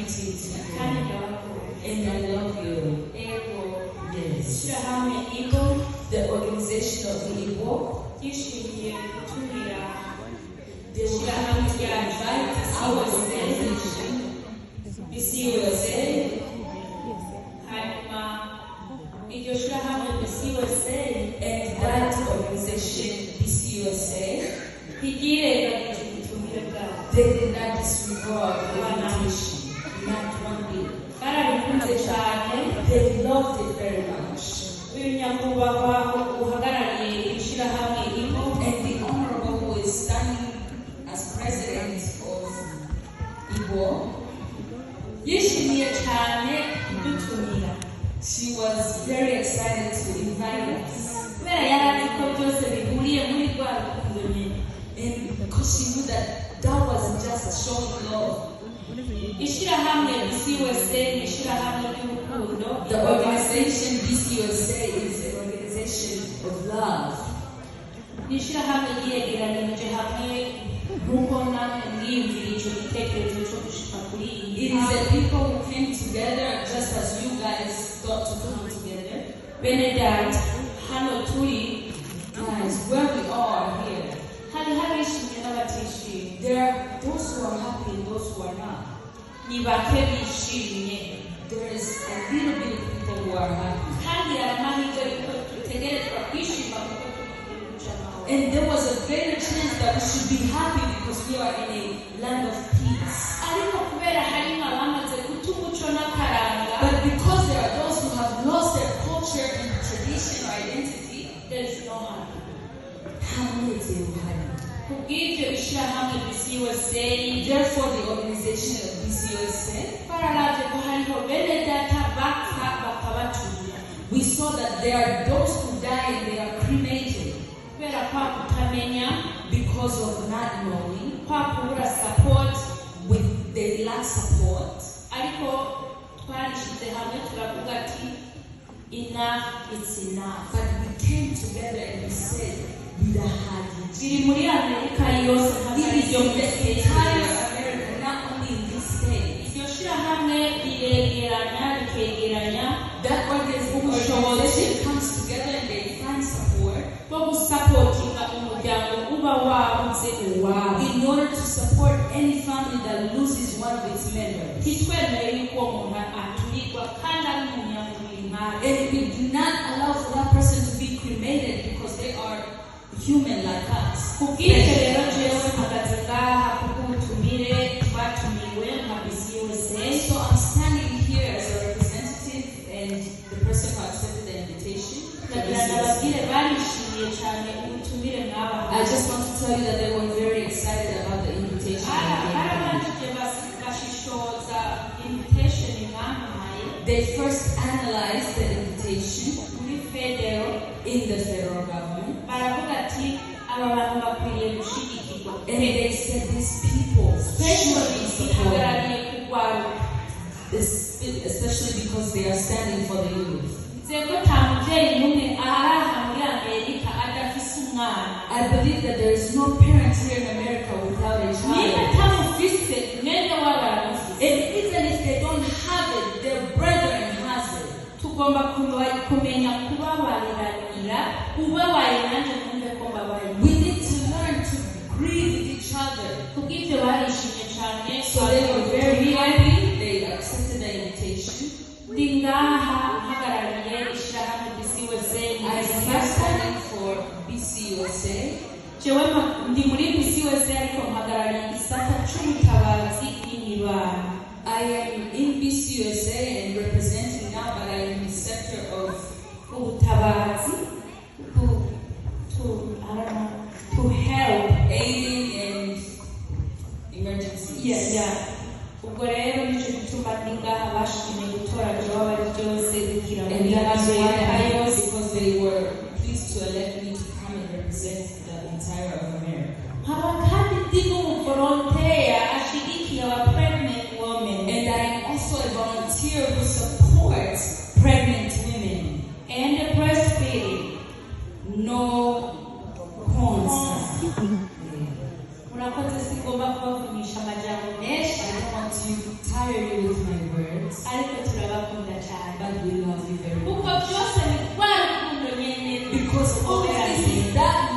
creativity. And I love you. Yes. The organization of the Igbo. They will invite our organization, BCUSA, and that organization, BCUSA, they did not disregard the invitation, not one bit. They loved it very much. And the Honorable who is standing as president of Igbo, she was very excited to invite us. And because she knew that wasn't just showing love. The organization BCUSA is an organization of love. It is the people who came together just as you guys got to come together. Guys, where we are here, there are those who are happy and those who are not. There is a little bit of people who are happy. And there was a greater chance that we should be happy because we are in a land of peace. But because there are those who have lost their culture and tradition or identity, there is no happy. Therefore, the organization of BCUSA, we saw that there are those who die and they are cremated because of not knowing, they lack support. Enough is enough. But we came together and we said, it is your entire America, not only in this state. That organization comes together and they find support in order to support any family that loses one of its members. And we do not allow for that person to be cremated because they are human like us. So I'm standing here as a representative and the person who accepted the invitation. I just want to tell you that they were very excited about the invitation. They first analyzed the invitation in the federal government. And they said these people, especially because they are standing for the youth. I believe that there is no parent here in America without a child. And even if they don't have it, their brethren has it. We need to learn to grieve with each other. So they were very happy. They accepted the invitation. I am standing for BCUSA. I am in BCUSA and representing now, but I am in the sector of to help, aiding and emergencies. Yeah. And that is why because they were pleased to elect me to come and represent the entire of America. And I am also a volunteer who supports pregnant women and breastfeeding. No porn. Murakoze sigomba kubavunisha amajambo menshi. I don't want to we tire you with my words, ariko turabakunda cyane but we love you very kuko much. byose ni rwa rukundo nyine Because all of this is that